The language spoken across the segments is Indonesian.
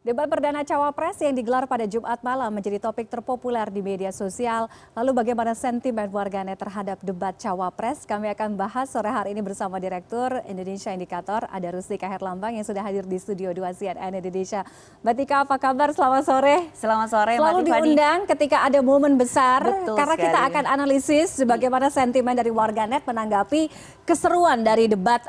Debat perdana Cawapres yang digelar pada Jumat malam menjadi topik terpopuler di media sosial. Lalu bagaimana sentimen warganet terhadap debat Cawapres? Kami akan bahas sore hari ini bersama Direktur Indonesia Indikator, ada Rustika Herlambang yang sudah hadir di Studio 2 CNN Indonesia. Mbak Tika, apa kabar? Selamat sore. Selamat sore, selalu Mbak Tiffany. Diundang ketika ada momen besar. Betul karena sekali. kita akan analisis bagaimana sentimen dari warganet menanggapi keseruan dari debat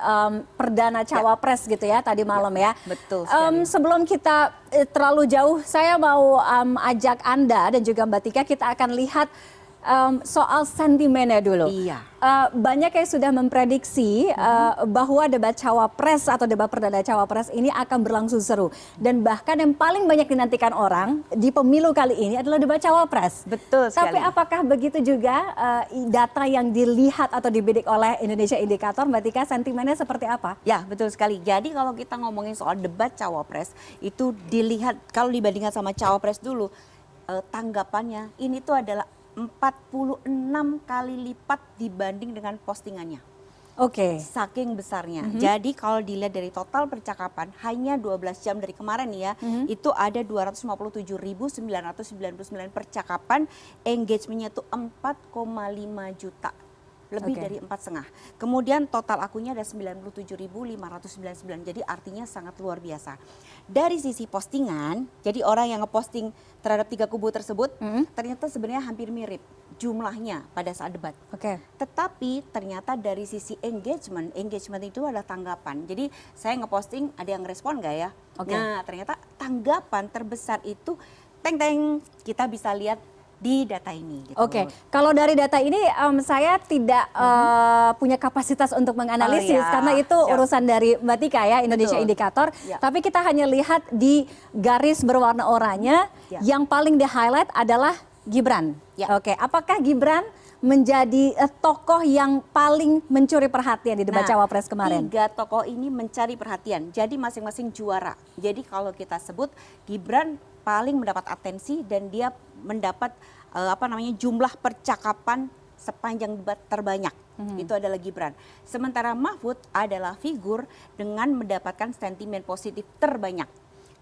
perdana Cawapres gitu ya tadi malam ya. Betul sekali. Sebelum kita terlalu jauh, saya mau ajak Anda dan juga Mbak Tika, kita akan lihat soal sentimennya dulu. Iya. Banyak yang sudah memprediksi bahwa debat Cawapres atau debat perdana Cawapres ini akan berlangsung seru. Dan bahkan yang paling banyak dinantikan orang di pemilu kali ini adalah debat Cawapres. Betul sekali. Tapi apakah begitu juga data yang dilihat atau dibidik oleh Indonesia Indikator, Mbak Tika, sentimennya seperti apa? Ya, betul sekali. Jadi kalau kita ngomongin soal debat Cawapres, itu dilihat kalau dibandingkan sama Cawapres dulu, tanggapannya ini tuh adalah 46 kali lipat dibanding dengan postingannya. Oke. Saking besarnya. Jadi kalau dilihat dari total percakapan hanya 12 jam dari kemarin ya, itu ada 257.999 percakapan, engagementnya tuh 4,5 juta. Lebih dari 4,5. Kemudian total akunnya ada 97.599. Jadi artinya sangat luar biasa. Dari sisi postingan, jadi orang yang ngeposting terhadap 3 kubu tersebut, ternyata sebenarnya hampir mirip jumlahnya pada saat debat. Oke. Tetapi ternyata dari sisi engagement itu adalah tanggapan. Jadi saya ngeposting, ada yang respon nggak ya? Oke. Nah ternyata tanggapan terbesar itu teng-teng, kita bisa lihat di data ini. Gitu. Oke, kalau dari data ini saya tidak punya kapasitas untuk menganalisis karena itu urusan dari Mbak Tika ya, Indonesia Indikator. Tapi kita hanya lihat di garis berwarna oranye yang paling di-highlight adalah Gibran. Oke, apakah Gibran menjadi tokoh yang paling mencuri perhatian di debat Cawapres kemarin? 3 tokoh ini mencari perhatian, jadi masing-masing juara. Jadi kalau kita sebut Gibran paling mendapat atensi dan dia mendapat jumlah percakapan sepanjang debat terbanyak. Itu adalah Gibran. Sementara Mahfud adalah figur dengan mendapatkan sentimen positif terbanyak.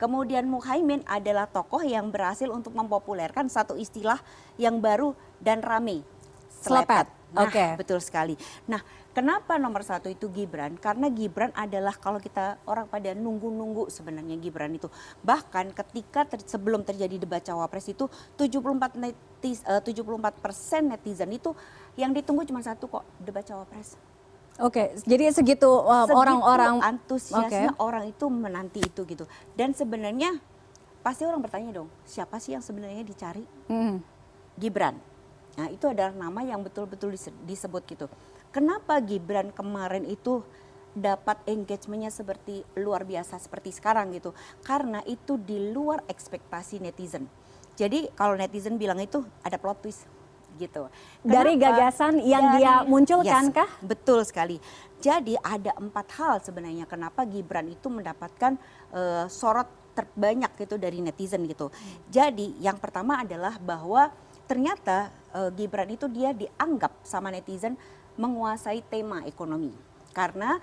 Kemudian Muhaimin adalah tokoh yang berhasil untuk mempopulerkan satu istilah yang baru dan rame. Selepet. Nah, betul sekali. Nah, kenapa nomor 1 itu Gibran? Karena Gibran adalah kalau kita orang pada nunggu-nunggu sebenarnya Gibran itu. Bahkan ketika sebelum terjadi debat Cawapres itu 74% netizen itu yang ditunggu cuma satu kok, debat Cawapres. Oke, jadi segitu orang-orang antusiasnya orang itu menanti itu gitu. Dan sebenarnya pasti orang bertanya dong, siapa sih yang sebenarnya dicari? Gibran. Nah itu adalah nama yang betul-betul disebut gitu. Kenapa Gibran kemarin itu dapat engagementnya seperti luar biasa seperti sekarang gitu. Karena itu di luar ekspektasi netizen. Jadi kalau netizen bilang itu ada plot twist gitu. Dari gagasan yang dia munculkan kah? Betul sekali. Jadi ada 4 hal sebenarnya kenapa Gibran itu mendapatkan sorot terbanyak gitu dari netizen gitu. Jadi yang pertama adalah bahwa ternyata Gibran itu dia dianggap sama netizen menguasai tema ekonomi. Karena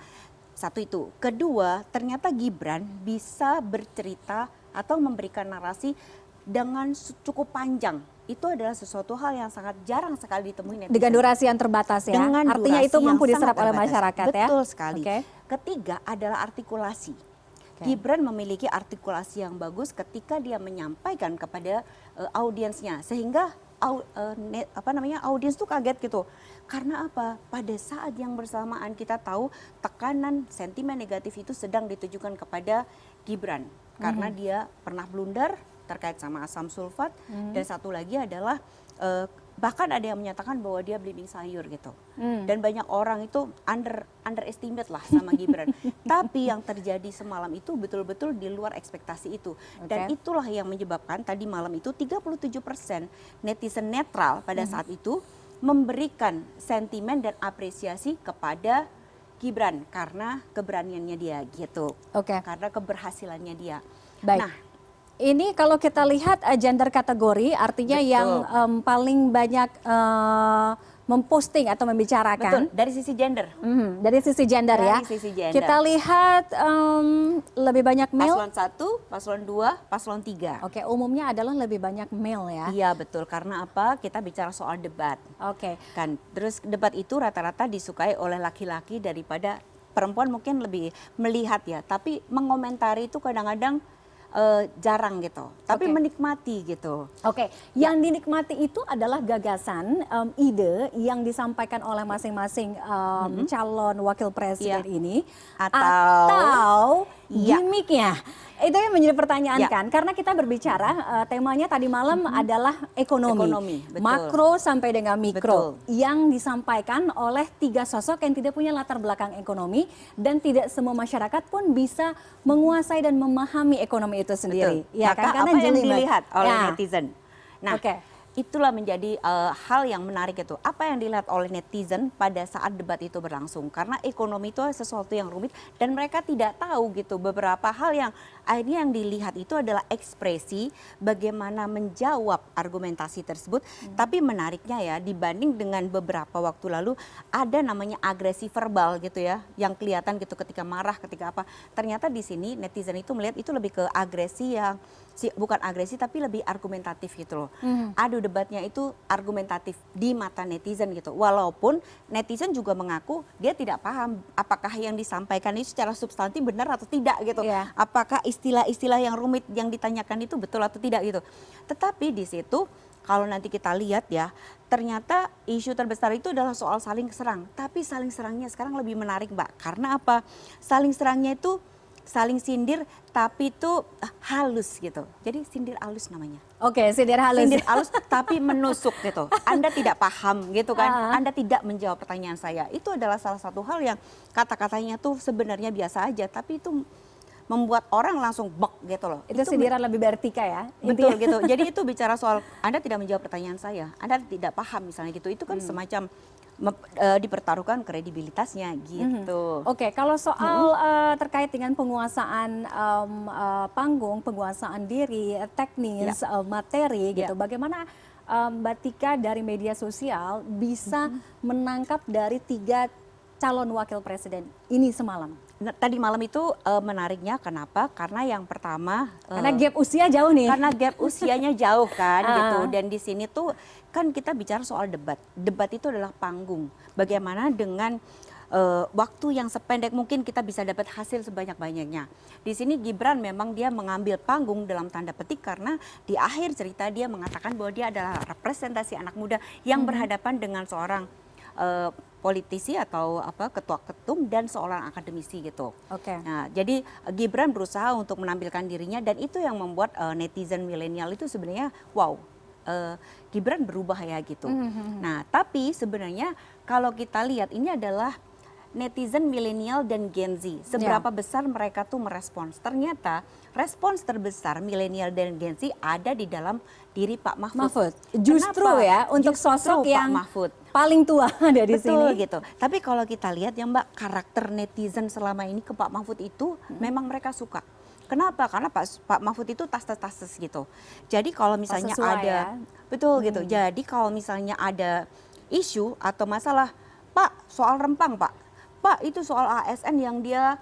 satu itu. Kedua, ternyata Gibran bisa bercerita atau memberikan narasi dengan cukup panjang. Itu adalah sesuatu hal yang sangat jarang sekali ditemui netizen. Dengan durasi yang terbatas ya? Dengan artinya itu mampu diserap oleh masyarakat ya? Betul sekali. Ketiga adalah artikulasi. Gibran memiliki artikulasi yang bagus ketika dia menyampaikan kepada audiensnya. Sehingga audiens tuh kaget gitu. Karena apa? Pada saat yang bersamaan kita tahu tekanan sentimen negatif itu sedang ditujukan kepada Gibran. Karena dia pernah blunder terkait sama asam sulfat. Dan satu lagi adalah bahkan ada yang menyatakan bahwa dia belimbing sayur gitu. Dan banyak orang itu underestimate lah sama Gibran. Tapi yang terjadi semalam itu betul-betul di luar ekspektasi itu. Dan itulah yang menyebabkan tadi malam itu 37% netizen netral pada saat itu memberikan sentimen dan apresiasi kepada Gibran karena keberaniannya dia gitu. Karena keberhasilannya dia. Baik. Nah, ini kalau kita lihat gender kategori artinya yang paling banyak memposting atau membicarakan. Betul, dari sisi gender. Dari sisi gender ya. Dari sisi gender. Kita lihat lebih banyak male. Paslon 1, paslon 2, paslon 3. Oke, umumnya adalah lebih banyak male ya. Iya betul, karena apa? Kita bicara soal debat. Oke. Kan, terus debat itu rata-rata disukai oleh laki-laki daripada perempuan, mungkin lebih melihat ya. Tapi mengomentari itu kadang-kadang jarang gitu, tapi Oke. menikmati gitu. Oke, yang dinikmati itu adalah gagasan, ide yang disampaikan oleh masing-masing calon wakil presiden ini, atau gimmicknya. Itu yang menjadi pertanyaan kan, karena kita berbicara temanya tadi malam adalah ekonomi, betul. makro sampai dengan mikro, Betul. yang disampaikan oleh 3 sosok yang tidak punya latar belakang ekonomi dan tidak semua masyarakat pun bisa menguasai dan memahami ekonomi itu sendiri. Betul. Ya, Maka kan? Karena apa yang jelimet. dilihat oleh Ya. netizen? Nah, Oke. itulah menjadi hal yang menarik itu. Apa yang dilihat oleh netizen pada saat debat itu berlangsung? Karena ekonomi itu sesuatu yang rumit dan mereka tidak tahu gitu beberapa hal yang akhirnya yang dilihat itu adalah ekspresi bagaimana menjawab argumentasi tersebut. Tapi menariknya ya, dibanding dengan beberapa waktu lalu ada namanya agresi verbal gitu ya, yang kelihatan gitu ketika marah, ketika apa. Ternyata di sini netizen itu melihat itu lebih ke agresi yang bukan agresi tapi lebih argumentatif gitu loh. Adu debatnya itu argumentatif di mata netizen gitu. Walaupun netizen juga mengaku dia tidak paham apakah yang disampaikan itu secara substantif benar atau tidak gitu. Iya. Apakah istilah-istilah yang rumit yang ditanyakan itu betul atau tidak gitu. Tetapi di situ kalau nanti kita lihat ya, ternyata isu terbesar itu adalah soal saling serang. Tapi saling serangnya sekarang lebih menarik Mbak. Karena apa? Saling serangnya itu saling sindir tapi itu halus gitu. Jadi sindir halus namanya. Oke, sindir halus. Sindir halus tapi menusuk gitu. Anda tidak paham gitu kan. Anda tidak menjawab pertanyaan saya. Itu adalah salah satu hal yang kata-katanya tuh sebenarnya biasa aja tapi itu membuat orang langsung bek gitu loh. Itu sindiran lebih bertika ya. Betul gitu. Jadi itu bicara soal Anda tidak menjawab pertanyaan saya. Anda tidak paham misalnya gitu. Itu kan semacam dipertaruhkan kredibilitasnya gitu. Oke, kalau soal terkait dengan penguasaan panggung, penguasaan diri, teknis, materi gitu, bagaimana Mbak Tika dari media sosial bisa menangkap dari 3 calon wakil presiden ini semalam? Nah, tadi malam itu menariknya kenapa? Karena yang pertama Karena gap usia jauh nih. karena gap usianya jauh kan gitu. Dan di sini tuh kan kita bicara soal debat. Debat itu adalah panggung. Bagaimana dengan waktu yang sependek mungkin kita bisa dapat hasil sebanyak-banyaknya. Di sini Gibran memang dia mengambil panggung dalam tanda petik karena di akhir cerita dia mengatakan bahwa dia adalah representasi anak muda yang berhadapan dengan seorang politisi atau ketua ketum dan seorang akademisi gitu. Oke. Nah, jadi Gibran berusaha untuk menampilkan dirinya dan itu yang membuat netizen milenial itu sebenarnya wow. Gibran berubah ya gitu. Nah, tapi sebenarnya kalau kita lihat ini adalah netizen milenial dan Gen Z. Seberapa besar mereka tuh merespons. Ternyata respons terbesar milenial dan Gen Z ada di dalam diri Pak Mahfud. Justru Kenapa? ya untuk Justru sosok Pak yang Mahfud paling tua ada di betul sini. gitu. Tapi kalau kita lihat ya Mbak, karakter netizen selama ini ke Pak Mahfud itu memang mereka suka. Kenapa? Karena Pak Mahfud itu tas-tas gitu. Jadi kalau misalnya sesuai ada, ya. betul gitu. Jadi kalau misalnya ada isu atau masalah, Pak soal Rempang Pak itu soal ASN yang dia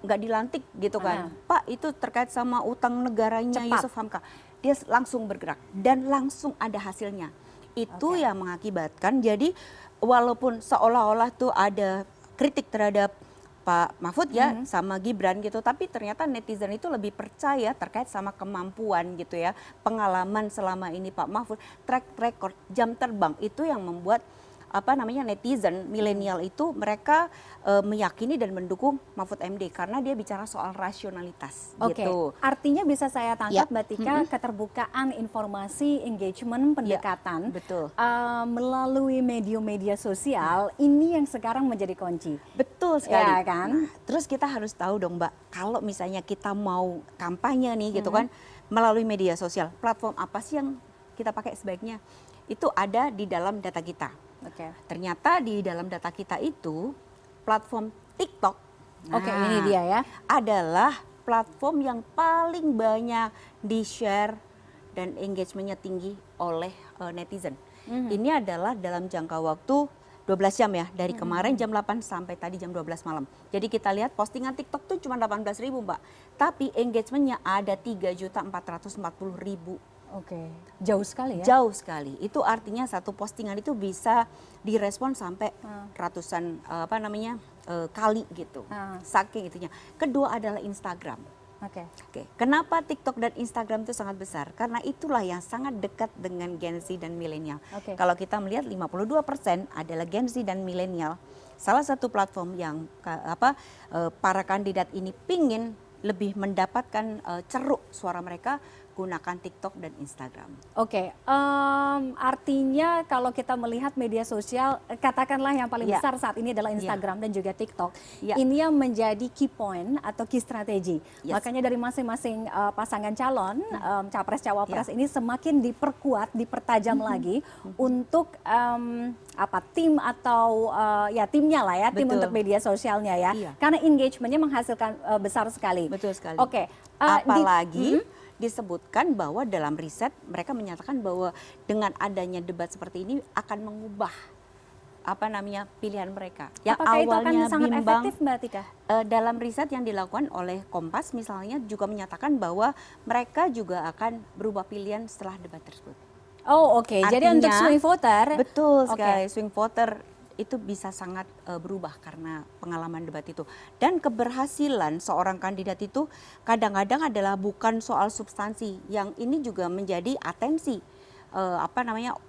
nggak dilantik gitu kan. Pak itu terkait sama utang negaranya Cepat. Yusuf Hamka. Dia langsung bergerak dan langsung ada hasilnya. Itu yang mengakibatkan jadi walaupun seolah-olah tuh ada kritik terhadap Pak Mahfud ya sama Gibran gitu, tapi ternyata netizen itu lebih percaya terkait sama kemampuan gitu ya, pengalaman selama ini Pak Mahfud, track record, jam terbang itu yang membuat netizen milenial itu mereka meyakini dan mendukung Mahfud MD karena dia bicara soal rasionalitas gitu. Artinya bisa saya tangkap Ya. Mbak Tika keterbukaan informasi, engagement, pendekatan betul. Melalui media sosial ini yang sekarang menjadi kunci. Betul sekali. Ya kan? Nah, terus kita harus tahu dong Mbak, kalau misalnya kita mau kampanye nih gitu kan melalui media sosial, platform apa sih yang kita pakai sebaiknya? Itu ada di dalam data kita. Oke. Ternyata di dalam data kita itu platform TikTok. Oke, ini dia ya. Adalah platform yang paling banyak di-share dan engagementnya tinggi oleh netizen. Ini adalah dalam jangka waktu 12 jam ya, dari kemarin jam 8 sampai tadi jam 12 malam. Jadi kita lihat postingan TikTok tuh cuma 18.000 Mbak, tapi engagementnya ada 3.440.000. Oke, jauh sekali ya. Jauh sekali. Itu artinya satu postingan itu bisa direspon sampai ratusan kali gitu. Saking itunya. Kedua adalah Instagram. Oke. Kenapa TikTok dan Instagram itu sangat besar? Karena itulah yang sangat dekat dengan Gen Z dan milenial. Kalau kita melihat 52% adalah Gen Z dan milenial. Salah satu platform yang para kandidat ini pingin lebih mendapatkan ceruk suara mereka, gunakan TikTok dan Instagram. Oke, artinya kalau kita melihat media sosial, katakanlah yang paling besar saat ini adalah Instagram dan juga TikTok. Ini yang menjadi key point atau key strategi. Makanya dari masing-masing pasangan calon, capres-cawapres ini semakin diperkuat, dipertajam lagi untuk tim atau timnya lah ya, tim untuk media sosialnya ya. Karena engagementnya menghasilkan besar sekali. Betul sekali. Oke. Apalagi disebutkan bahwa dalam riset mereka menyatakan bahwa dengan adanya debat seperti ini akan mengubah pilihan mereka. Yang apakah awalnya itu akan sangat bimbang, efektif Mbak Tika? Dalam riset yang dilakukan oleh Kompas misalnya juga menyatakan bahwa mereka juga akan berubah pilihan setelah debat tersebut. Oh oke. Jadi untuk swing voter. Betul sekali, swing voter itu bisa sangat berubah karena pengalaman debat itu. Dan keberhasilan seorang kandidat itu kadang-kadang adalah bukan soal substansi, yang ini juga menjadi atensi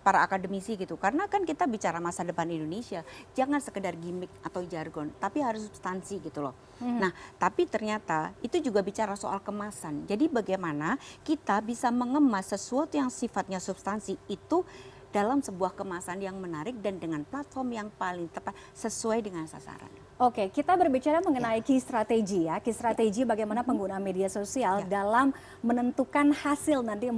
para akademisi gitu. Karena kan kita bicara masa depan Indonesia, jangan sekedar gimmick atau jargon, tapi harus substansi gitu loh. Nah, tapi ternyata itu juga bicara soal kemasan. Jadi bagaimana kita bisa mengemas sesuatu yang sifatnya substansi itu dalam sebuah kemasan yang menarik dan dengan platform yang paling tepat sesuai dengan sasaran. Oke, kita berbicara mengenai key strategi ya. Key strategi bagaimana penggunaan media sosial dalam menentukan hasil nanti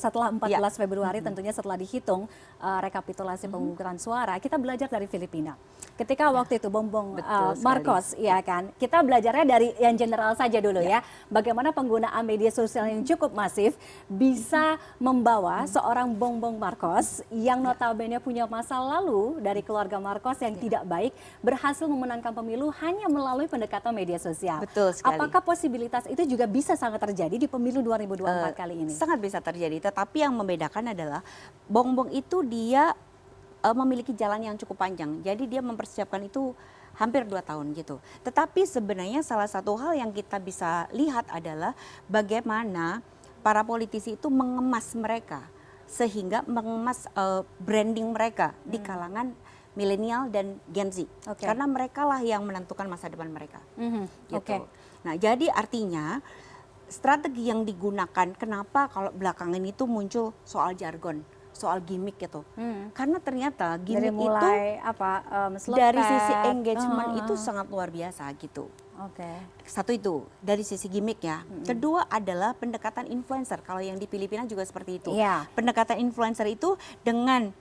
setelah 14 Februari tentunya setelah dihitung rekapitulasi pemungutan suara. Kita belajar dari Filipina. Ketika waktu itu Bongbong Marcos, ya kan. Kita belajarnya dari yang general saja dulu ya. Bagaimana penggunaan media sosial yang cukup masif bisa membawa seorang Bongbong Marcos yang notabene punya masa lalu dari keluarga Marcos yang tidak baik berhasil memenangkan pemilu hanya melalui pendekatan media sosial. Betul sekali. Apakah posibilitas itu juga bisa sangat terjadi di pemilu 2024 kali ini? Sangat bisa terjadi, tetapi yang membedakan adalah Bongbong itu dia memiliki jalan yang cukup panjang. Jadi dia mempersiapkan itu hampir 2 tahun gitu. Tetapi sebenarnya salah satu hal yang kita bisa lihat adalah bagaimana para politisi itu mengemas mereka, sehingga mengemas branding mereka di kalangan milenial dan Gen Z. Karena mereka lah yang menentukan masa depan mereka. Gitu. Nah, jadi artinya strategi yang digunakan, kenapa kalau belakangan itu muncul soal jargon, soal gimmick gitu. Karena ternyata gimmick dari mulai itu dari sisi engagement itu sangat luar biasa gitu. Satu itu dari sisi gimmick ya. Kedua adalah pendekatan influencer. Kalau yang di Filipina juga seperti itu. Pendekatan influencer itu dengan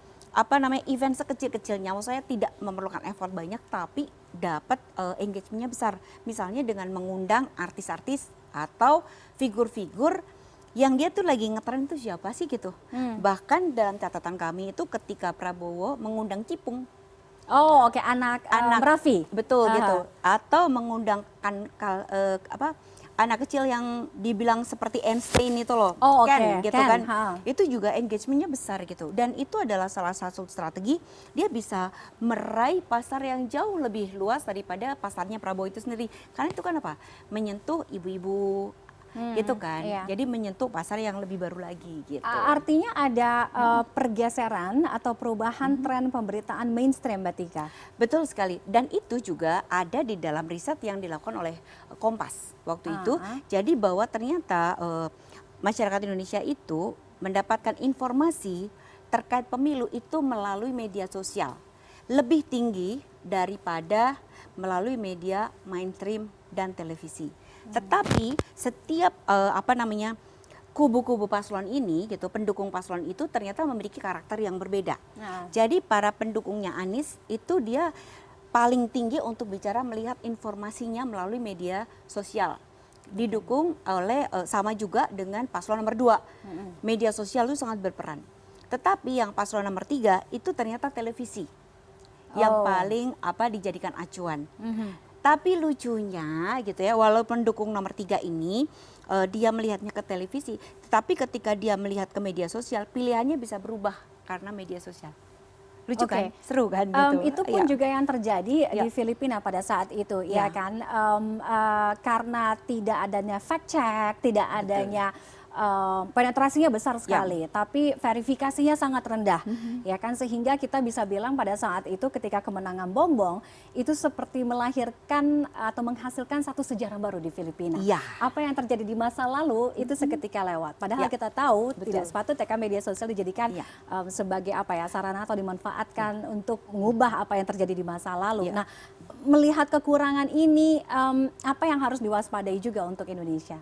event sekecil-kecilnya, maksud saya tidak memerlukan effort banyak tapi dapat engagementnya besar. Misalnya dengan mengundang artis-artis atau figur-figur yang dia tuh lagi ngetren itu siapa sih gitu. Bahkan dalam catatan kami itu ketika Prabowo mengundang Cipung. Oh oke, anak Raffi. Betul gitu. Atau mengundang anak kecil yang dibilang seperti Einstein itu loh, Ken gitu kan. Itu juga engagementnya besar gitu. Dan itu adalah salah satu strategi, dia bisa meraih pasar yang jauh lebih luas daripada pasarnya Prabowo itu sendiri. Karena itu kan menyentuh ibu-ibu gitu kan. Jadi menyentuh pasar yang lebih baru lagi gitu. Artinya ada pergeseran atau perubahan tren pemberitaan mainstream Mbak Tika. Betul sekali. Dan itu juga ada di dalam riset yang dilakukan oleh Kompas waktu itu. Jadi bahwa ternyata masyarakat Indonesia itu mendapatkan informasi terkait pemilu itu melalui media sosial. Lebih tinggi daripada melalui media mainstream dan televisi. Tetapi setiap kubu-kubu paslon ini gitu, pendukung paslon itu ternyata memiliki karakter yang berbeda. Jadi para pendukungnya Anies itu dia paling tinggi untuk bicara melihat informasinya melalui media sosial. Didukung oleh sama juga dengan paslon nomor 2. Media sosial itu sangat berperan. Tetapi yang paslon nomor 3 itu ternyata televisi yang paling dijadikan acuan. Tapi lucunya gitu ya, walaupun pendukung nomor 3 ini dia melihatnya ke televisi, tetapi ketika dia melihat ke media sosial, pilihannya bisa berubah karena media sosial. Lucu kan? Seru kan gitu. Itu pun juga yang terjadi di Filipina pada saat itu, ya kan? Karena tidak adanya fact check, tidak adanya penetrasinya besar sekali, tapi verifikasinya sangat rendah, ya kan? Sehingga kita bisa bilang pada saat itu ketika kemenangan Bongbong itu seperti melahirkan atau menghasilkan satu sejarah baru di Filipina. Apa yang terjadi di masa lalu itu seketika lewat. Padahal kita tahu tidak sepatutnya media sosial dijadikan sebagai sarana atau dimanfaatkan untuk mengubah apa yang terjadi di masa lalu. Nah, melihat kekurangan ini, apa yang harus diwaspadai juga untuk Indonesia?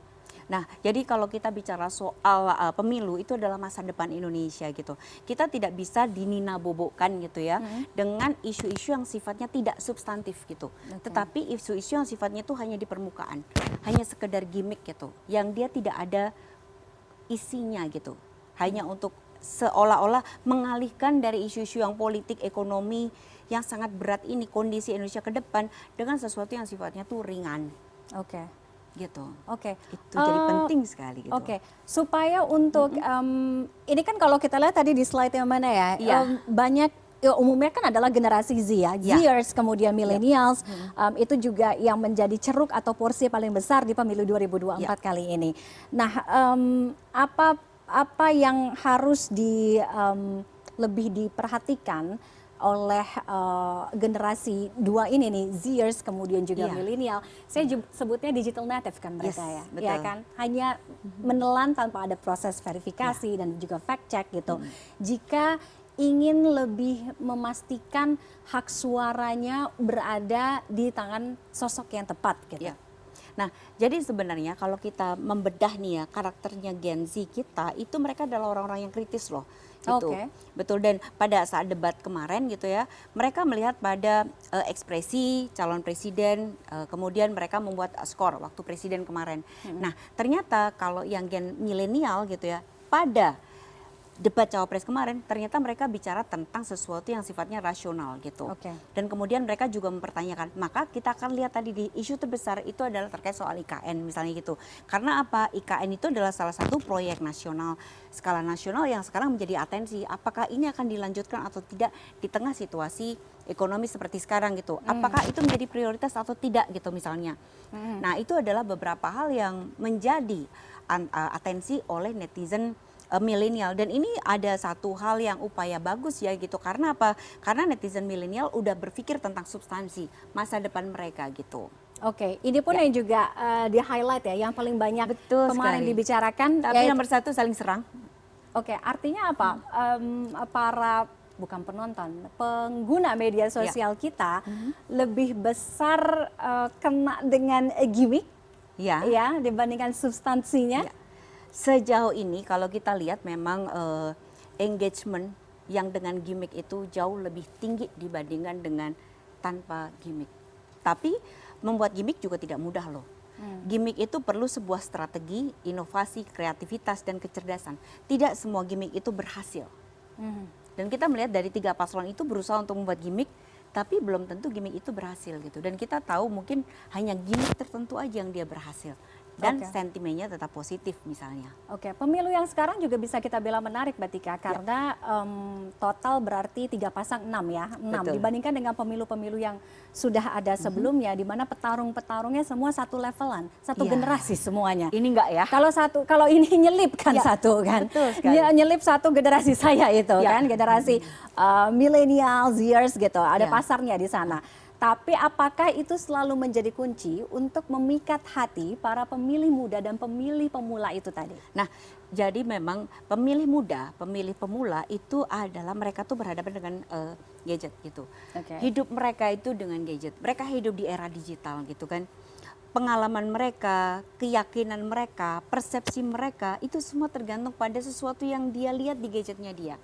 Nah, jadi kalau kita bicara soal pemilu itu adalah masa depan Indonesia gitu. Kita tidak bisa dininabobokan gitu ya dengan isu-isu yang sifatnya tidak substantif gitu. Tetapi isu-isu yang sifatnya itu hanya di permukaan, hanya sekedar gimmick gitu, yang dia tidak ada isinya gitu. Hanya untuk seolah-olah mengalihkan dari isu-isu yang politik, ekonomi yang sangat berat ini, kondisi Indonesia ke depan dengan sesuatu yang sifatnya tuh ringan. Gitu. Itu jadi penting sekali gitu. Supaya untuk ini kan kalau kita lihat tadi di slide yang mana ya, banyak umumnya kan adalah generasi Z ya, Zers, kemudian millennials, itu juga yang menjadi ceruk atau porsi paling besar di pemilu 2024 kali ini. Nah, apa yang harus lebih diperhatikan oleh generasi 2 ini nih, Zers kemudian juga milenial. Saya sebutnya digital native kan mereka ya kan? Hanya menelan tanpa ada proses verifikasi dan juga fact check gitu. Jika ingin lebih memastikan hak suaranya berada di tangan sosok yang tepat gitu. Nah, jadi sebenarnya kalau kita membedah nih ya karakternya Gen Z kita, itu mereka adalah orang-orang yang kritis loh. Gitu. Betul, dan pada saat debat kemarin gitu ya, mereka melihat pada ekspresi calon presiden, kemudian mereka membuat skor waktu presiden kemarin. Nah, ternyata kalau yang gen milenial gitu ya, pada debat cawapres kemarin ternyata mereka bicara tentang sesuatu yang sifatnya rasional gitu. Dan kemudian mereka juga mempertanyakan, maka kita akan lihat tadi di isu terbesar itu adalah terkait soal IKN misalnya gitu. Karena apa? IKN itu adalah salah satu proyek nasional, skala nasional yang sekarang menjadi atensi. Apakah ini akan dilanjutkan atau tidak di tengah situasi ekonomi seperti sekarang gitu. Apakah itu menjadi prioritas atau tidak gitu misalnya. Nah, itu adalah beberapa hal yang menjadi atensi oleh netizen milenial, dan ini ada satu hal yang upaya bagus ya gitu. Karena apa? Karena netizen milenial udah berpikir tentang substansi masa depan mereka gitu. Ini pun yang juga di highlight ya, yang paling banyak kemarin dibicarakan. Tapi nomor 1 saling serang. Artinya apa? Para bukan penonton, pengguna media sosial kita lebih besar kena dengan gimmick ya dibandingkan substansinya. Sejauh ini kalau kita lihat memang engagement yang dengan gimmick itu jauh lebih tinggi dibandingkan dengan tanpa gimmick. Tapi membuat gimmick juga tidak mudah loh. Gimmick itu perlu sebuah strategi, inovasi, kreativitas, dan kecerdasan. Tidak semua gimmick itu berhasil. Dan kita melihat dari 3 paslon itu berusaha untuk membuat gimmick, tapi belum tentu gimmick itu berhasil gitu. Dan kita tahu mungkin hanya gimmick tertentu aja yang dia berhasil. Dan sentimennya tetap positif misalnya. Pemilu yang sekarang juga bisa kita bilang menarik Mbak Tika, karena total berarti 3 pasang 6 ya, 6 dibandingkan dengan pemilu-pemilu yang sudah ada sebelumnya, di mana petarung-petarungnya semua satu levelan, satu generasi semuanya. Ini enggak ya? Kalau ini nyelip kan satu kan, nyelip satu generasi saya itu kan, generasi milenial, Zers gitu, ada pasarnya di sana. Tapi apakah itu selalu menjadi kunci untuk memikat hati para pemilih muda dan pemilih pemula itu tadi? Nah, jadi memang pemilih muda, pemilih pemula itu adalah mereka tuh berhadapan dengan gadget gitu. Hidup mereka itu dengan gadget. Mereka hidup di era digital gitu kan. Pengalaman mereka, keyakinan mereka, persepsi mereka itu semua tergantung pada sesuatu yang dia lihat di gadgetnya dia.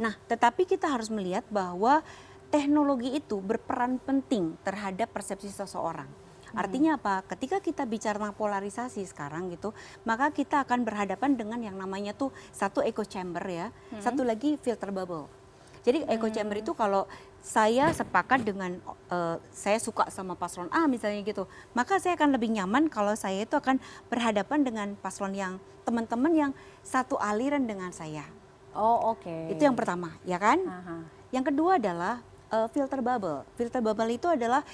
Nah, tetapi kita harus melihat bahwa teknologi itu berperan penting terhadap persepsi seseorang. Artinya apa? Ketika kita bicara tentang polarisasi sekarang gitu, maka kita akan berhadapan dengan yang namanya tuh satu echo chamber ya, satu lagi filter bubble. Jadi echo chamber itu kalau saya sepakat dengan saya suka sama paslon A misalnya gitu, maka saya akan lebih nyaman kalau saya itu akan berhadapan dengan paslon yang teman-teman yang satu aliran dengan saya. Oh, oke. Itu yang pertama, ya kan? Yang kedua adalah filter bubble. Filter bubble itu adalah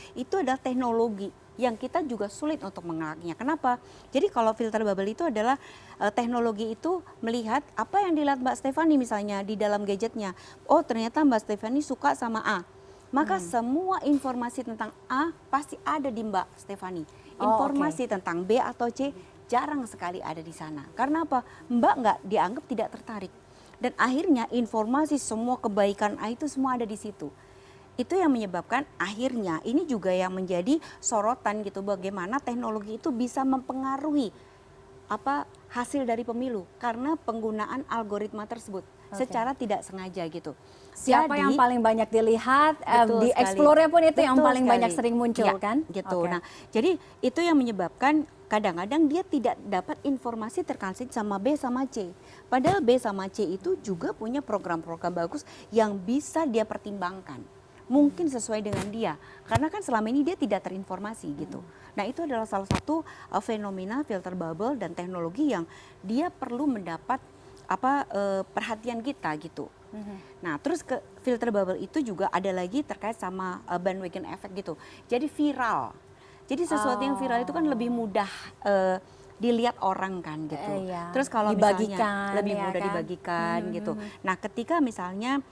teknologi yang kita juga sulit untuk mengelaknya. Kenapa? Jadi kalau filter bubble itu adalah teknologi itu melihat apa yang dilihat Mbak Stefani misalnya di dalam gadgetnya. Oh, ternyata Mbak Stefani suka sama A. Maka semua informasi tentang A pasti ada di Mbak Stefani. Informasi tentang B atau C jarang sekali ada di sana. Karena apa? Mbak nggak dianggap tidak tertarik. Dan akhirnya informasi semua kebaikan A itu semua ada di situ. Itu yang menyebabkan akhirnya ini juga yang menjadi sorotan gitu, bagaimana teknologi itu bisa mempengaruhi hasil dari pemilu karena penggunaan algoritma tersebut secara tidak sengaja gitu. Siapa yang paling banyak dilihat, di explore-nya pun itu yang paling banyak sering muncul ya, kan? Gitu. Nah, jadi itu yang menyebabkan kadang-kadang dia tidak dapat informasi terkait sama B sama C. Padahal B sama C itu juga punya program-program bagus yang bisa dia pertimbangkan. Mungkin sesuai dengan dia, karena kan selama ini dia tidak terinformasi gitu. Nah, itu adalah salah satu fenomena filter bubble dan teknologi yang dia perlu mendapat perhatian kita gitu. Nah, terus ke filter bubble itu juga ada lagi terkait sama bandwagon effect gitu. Jadi viral. Jadi sesuatu yang viral itu kan lebih mudah dilihat orang kan gitu. Terus kalau misalnya lebih mudah dibagikan gitu. Nah, ketika misalnya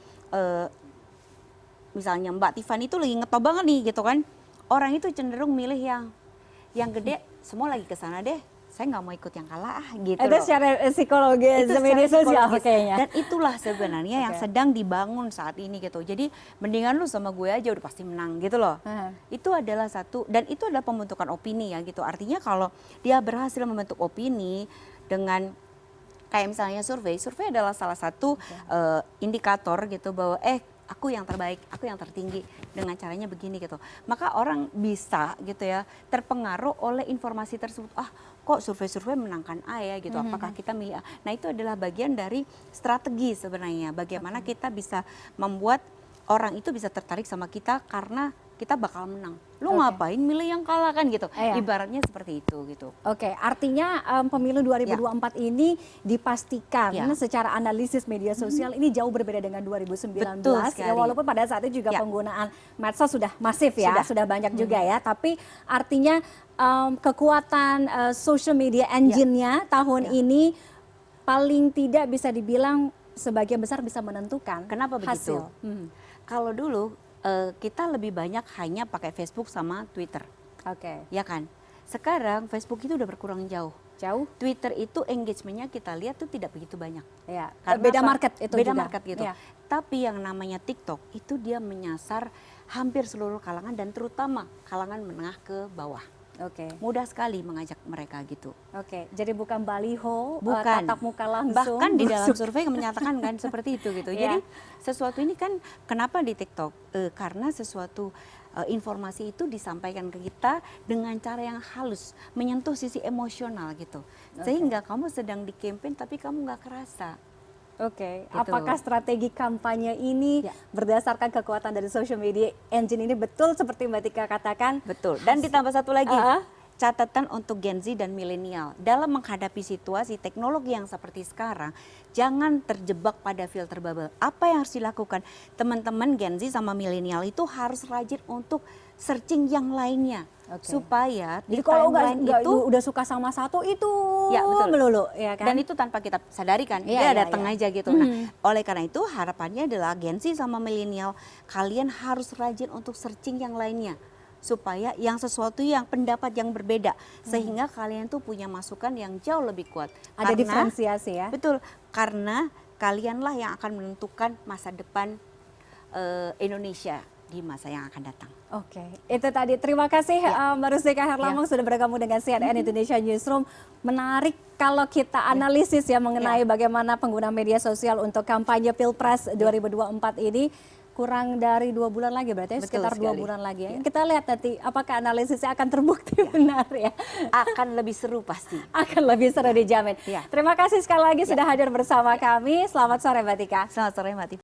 Mbak Tiffany itu lagi ngetop banget nih gitu kan, orang itu cenderung milih yang gede, semua lagi ke sana deh, saya nggak mau ikut yang kalah gitu. Itu secara psikologis media sosial kayaknya. Dan itulah sebenarnya yang sedang dibangun saat ini gitu. Jadi mendingan lu sama gue aja udah pasti menang gitu loh. Itu adalah satu, dan itu adalah pembentukan opini ya gitu. Artinya kalau dia berhasil membentuk opini dengan kayak misalnya survei adalah salah satu indikator gitu bahwa aku yang terbaik, aku yang tertinggi dengan caranya begini gitu. Maka orang bisa gitu ya terpengaruh oleh informasi tersebut. Kok survei menangkan A ya gitu. Apakah kita milih A? Nah, itu adalah bagian dari strategi sebenarnya. Bagaimana kita bisa membuat orang itu bisa tertarik sama kita karena kita bakal menang. Lu ngapain milih yang kalah kan gitu. Ibaratnya seperti itu gitu. Artinya pemilu 2024 ini dipastikan secara analisis media sosial ini jauh berbeda dengan 2019. Ya, walaupun pada saat itu juga penggunaan medsos sudah masif ya, sudah banyak juga ya. Tapi artinya kekuatan social media engine-nya tahun ini paling tidak bisa dibilang sebagian besar bisa menentukan. Kenapa begitu? Hasil. Kalau dulu kita lebih banyak hanya pakai Facebook sama Twitter. Ya kan? Sekarang Facebook itu udah berkurang jauh. Twitter itu engagementnya kita lihat tuh tidak begitu banyak. Ya. Beda market itu beda juga. Market gitu. Tapi yang namanya TikTok itu dia menyasar hampir seluruh kalangan dan terutama kalangan menengah ke bawah. Mudah sekali mengajak mereka gitu. Jadi bukan baliho, bukan tatap muka langsung. Bahkan di dalam survei menyatakan kan seperti itu gitu. Jadi sesuatu ini kan kenapa di TikTok? Karena sesuatu informasi itu disampaikan ke kita dengan cara yang halus, menyentuh sisi emosional gitu. Sehingga kamu sedang di campaign tapi kamu nggak kerasa. Gitu. Apakah strategi kampanye ini berdasarkan kekuatan dari social media engine ini betul seperti Mbak Tika katakan? Betul. Dan ditambah satu lagi, catatan untuk Gen Z dan milenial. Dalam menghadapi situasi teknologi yang seperti sekarang, jangan terjebak pada filter bubble. Apa yang harus dilakukan? Teman-teman Gen Z sama milenial itu harus rajin untuk searching yang lainnya. Supaya jadi kalau nggak itu udah suka sama satu itu melulu ya kan. Dan itu tanpa kita sadari kan, dia datang aja gitu. Nah, oleh karena itu harapannya adalah Gen Z sama milenial, kalian harus rajin untuk searching yang lainnya supaya yang sesuatu yang pendapat yang berbeda sehingga kalian tuh punya masukan yang jauh lebih kuat. Ada diferensiasi ya. Betul, karena kalianlah yang akan menentukan masa depan Indonesia di masa yang akan datang. Itu tadi. Terima kasih Mbak Rustika Herlambang sudah bergabung dengan CNN Indonesia Newsroom. Menarik kalau kita analisis ya mengenai bagaimana pengguna media sosial untuk kampanye Pilpres 2024 ini. kurang dari 2 bulan lagi berarti ya, Betul sekitar 2 sekali. bulan lagi ya. Ya. Kita lihat nanti apakah analisisnya akan terbukti benar ya. Akan lebih seru pasti. Akan lebih seru dijamin. Ya. Terima kasih sekali lagi sudah hadir bersama kami. Selamat sore Mbak Tika. Selamat sore Mbak Tiffany.